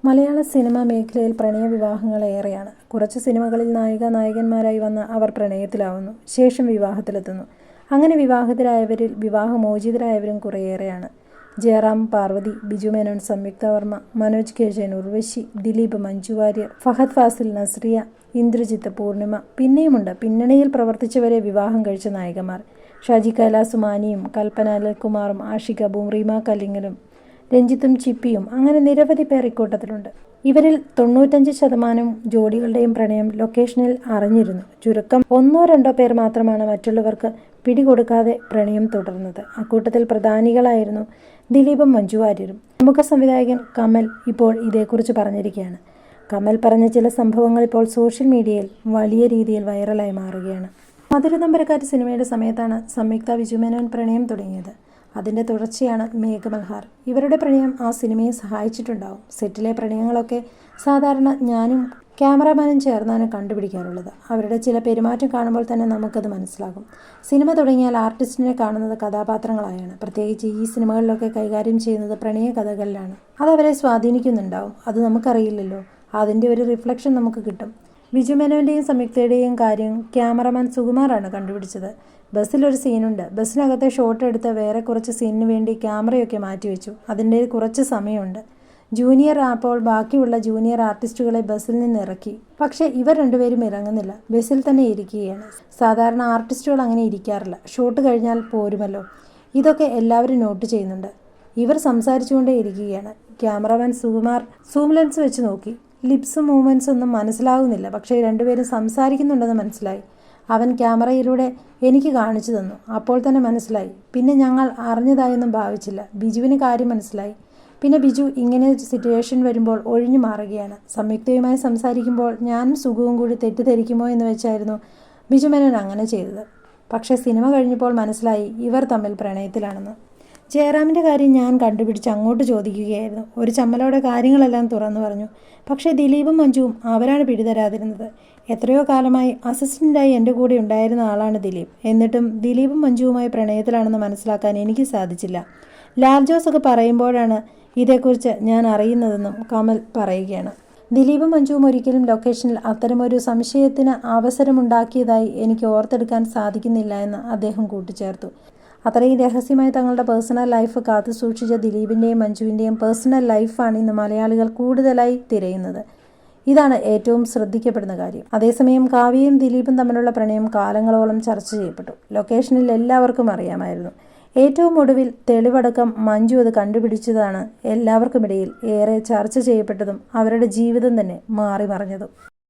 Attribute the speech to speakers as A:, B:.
A: മലയാള cinema മേഖലയിൽ പ്രണയവിവാഹങ്ങൾ ഏറെയാണ്. കുറച്ച് സിനിമകളിൽ നായികനായകന്മാരായി വന്ന് അവർ പ്രണയത്തിലാവുന്നു, ശേഷം വിവാഹത്തിലെത്തുന്നു. അങ്ങനെ വിവാഹിതരായവരിൽ വിവാഹമോചിതരായവരും കുറേയേറെയാണ്. ജയറാം, പാർവതി, ബിജു മേനോൻ, സംയുക്ത വർമ്മ, മനോജ് കെ ജയൻ, ഉർവശി, ദിലീപ്, മഞ്ജു വാര്യർ, ഫഹദ് ഫാസിൽ, നസ്രിയ, ഇന്ദ്രജിത്ത്, പൂർണിമ, പിന്നെയുമുണ്ട് പിന്നണിയിൽ പ്രവർത്തിച്ചവരെ വിവാഹം കഴിച്ച നായികമാർ. ഷാജി കൈലാസും ആനിയും, കൽപ്പന അനിൽകുമാറും, ആഷിക് അബുവും, റീമ കല്ലിങ്ങലും, രഞ്ജിത്തും ചിപ്പിയും, അങ്ങനെ നിരവധി പേർ ഇക്കൂട്ടത്തിലുണ്ട്. ഇവരിൽ 95% ജോഡികളുടെയും പ്രണയം ലൊക്കേഷനിൽ അറിഞ്ഞിരുന്നു. ചുരുക്കം 1-2 പേർ മാത്രമാണ് മറ്റുള്ളവർക്ക് പിടികൊടുക്കാതെ പ്രണയം തുടർന്നത്. അക്കൂട്ടത്തിൽ പ്രധാനികളായിരുന്നു ദിലീപും മഞ്ജു വാര്യരും. പ്രമുഖ സംവിധായകൻ കമൽ ഇപ്പോൾ ഇതേക്കുറിച്ച് പറഞ്ഞിരിക്കുകയാണ്. കമൽ പറഞ്ഞ ചില സംഭവങ്ങൾ ഇപ്പോൾ സോഷ്യൽ മീഡിയയിൽ വലിയ രീതിയിൽ വൈറലായി മാറുകയാണ്. മധുരനമ്പരക്കാറ്റ് സിനിമയുടെ സമയത്താണ് സംയുക്ത ബിജു മേനോൻ പ്രണയം തുടങ്ങിയത്. അതിൻ്റെ തുടർച്ചയാണ് മേഘമൽഹാർ. ഇവരുടെ പ്രണയം ആ സിനിമയെ സഹായിച്ചിട്ടുണ്ടാവും. സെറ്റിലെ പ്രണയങ്ങളൊക്കെ സാധാരണ ഞാനും ക്യാമറാമാനും ചേർന്നാണ് കണ്ടുപിടിക്കാറുള്ളത്. അവരുടെ ചില പെരുമാറ്റം കാണുമ്പോൾ തന്നെ നമുക്കത് മനസ്സിലാകും. സിനിമ തുടങ്ങിയാൽ ആർട്ടിസ്റ്റിനെ കാണുന്നത് കഥാപാത്രങ്ങളായാണ്. പ്രത്യേകിച്ച് ഈ സിനിമകളിലൊക്കെ കൈകാര്യം ചെയ്യുന്നത് പ്രണയ കഥകളിലാണ്. അതവരെ സ്വാധീനിക്കുന്നുണ്ടാവും. അത് നമുക്കറിയില്ലല്ലോ. അതിൻ്റെ ഒരു റിഫ്ലക്ഷൻ നമുക്ക് കിട്ടും. ബിജു മേനോൻ്റെയും സംയുക്തയുടെയും കാര്യം ക്യാമറമാൻ സുകുമാറാണ് കണ്ടുപിടിച്ചത്. ബസ്സിലൊരു സീനുണ്ട്. ബസ്സിനകത്തെ ഷോട്ട് എടുത്ത് വേറെ കുറച്ച് സീനിന് വേണ്ടി ക്യാമറയൊക്കെ മാറ്റിവെച്ചു. അതിൻ്റെ കുറച്ച് സമയമുണ്ട്. ജൂനിയർ അപ്പോൾ ബാക്കിയുള്ള ജൂനിയർ ആർട്ടിസ്റ്റുകളെ ബസ്സിൽ നിന്ന് ഇറക്കി. പക്ഷേ ഇവർ രണ്ടുപേരും ഇറങ്ങുന്നില്ല, ബസ്സിൽ തന്നെ ഇരിക്കുകയാണ്. സാധാരണ ആർട്ടിസ്റ്റുകൾ അങ്ങനെ ഇരിക്കാറില്ല, ഷോട്ട് കഴിഞ്ഞാൽ പോരുമല്ലോ. ഇതൊക്കെ എല്ലാവരും നോട്ട് ചെയ്യുന്നുണ്ട്. ഇവർ സംസാരിച്ചുകൊണ്ടേ ഇരിക്കുകയാണ്. ക്യാമറമാൻ സുകുമാർ സൂം ലെൻസ് വെച്ച് നോക്കി. ലിപ്സും മൂവ്മെൻറ്റ്സ് ഒന്നും മനസ്സിലാകുന്നില്ല, പക്ഷേ രണ്ടുപേരും സംസാരിക്കുന്നുണ്ടെന്ന് മനസ്സിലായി. അവൻ ക്യാമറയിലൂടെ എനിക്ക് കാണിച്ചു തന്നു. അപ്പോൾ തന്നെ മനസ്സിലായി. പിന്നെ ഞങ്ങൾ അറിഞ്ഞതായൊന്നും ഭാവിച്ചില്ല. ബിജുവിന് കാര്യം മനസ്സിലായി. പിന്നെ ബിജു ഇങ്ങനെ സിറ്റുവേഷൻ വരുമ്പോൾ ഒഴിഞ്ഞു മാറുകയാണ്. സംയുക്തയുമായി സംസാരിക്കുമ്പോൾ ഞാനും സുഖവും കൂടി തെറ്റിദ്ധരിക്കുമോ എന്ന് വെച്ചായിരുന്നു ബിജു മേനോൻ അങ്ങനെ ചെയ്തത്. പക്ഷേ സിനിമ കഴിഞ്ഞപ്പോൾ മനസ്സിലായി ഇവർ തമ്മിൽ പ്രണയത്തിലാണെന്ന്. ജയറാമിൻ്റെ കാര്യം ഞാൻ കണ്ടുപിടിച്ച് അങ്ങോട്ട് ചോദിക്കുകയായിരുന്നു. ഒരു ചമ്മലോടെ കാര്യങ്ങളെല്ലാം തുറന്നു പറഞ്ഞു. പക്ഷേ ദിലീപും മഞ്ജുവും അവരാണ് പിടിതരാതിരുന്നത്. എത്രയോ കാലമായി അസിസ്റ്റൻ്റായി എൻ്റെ കൂടെ ഉണ്ടായിരുന്ന ആളാണ് ദിലീപ്. എന്നിട്ടും ദിലീപും മഞ്ജുവുമായി പ്രണയത്തിലാണെന്ന് മനസ്സിലാക്കാൻ എനിക്ക് സാധിച്ചില്ല. ലാൽ ജോസ് ഒക്കെ പറയുമ്പോഴാണ് ഇതേക്കുറിച്ച് ഞാൻ അറിയുന്നതെന്നും കമൽ പറയുകയാണ്. ദിലീപും മഞ്ജുവും ഒരിക്കലും ലൊക്കേഷനിൽ അത്തരമൊരു സംശയത്തിന് അവസരമുണ്ടാക്കിയതായി എനിക്ക് ഓർത്തെടുക്കാൻ സാധിക്കുന്നില്ല എന്ന് അദ്ദേഹം കൂട്ടിച്ചേർത്തു. അത്രയും രഹസ്യമായി തങ്ങളുടെ പേഴ്സണൽ ലൈഫ് കാത്തു സൂക്ഷിച്ച ദിലീപിൻ്റെയും മഞ്ജുവിൻ്റെയും പേഴ്സണൽ ലൈഫാണ് ഇന്ന് മലയാളികൾ കൂടുതലായി തിരയുന്നത്. ഇതാണ് ഏറ്റവും ശ്രദ്ധിക്കപ്പെടുന്ന കാര്യം. അതേസമയം കാവ്യയും ദിലീപും തമ്മിലുള്ള പ്രണയം കാലങ്ങളോളം ചർച്ച ചെയ്യപ്പെട്ടു. ലൊക്കേഷനിൽ എല്ലാവർക്കും അറിയാമായിരുന്നു. ഏറ്റവും ഒടുവിൽ തെളിവടക്കം മഞ്ജു അത് കണ്ടുപിടിച്ചതാണ് എല്ലാവർക്കുമിടയിൽ ഏറെ ചർച്ച ചെയ്യപ്പെട്ടതും അവരുടെ ജീവിതം തന്നെ മാറി മറിഞ്ഞതും.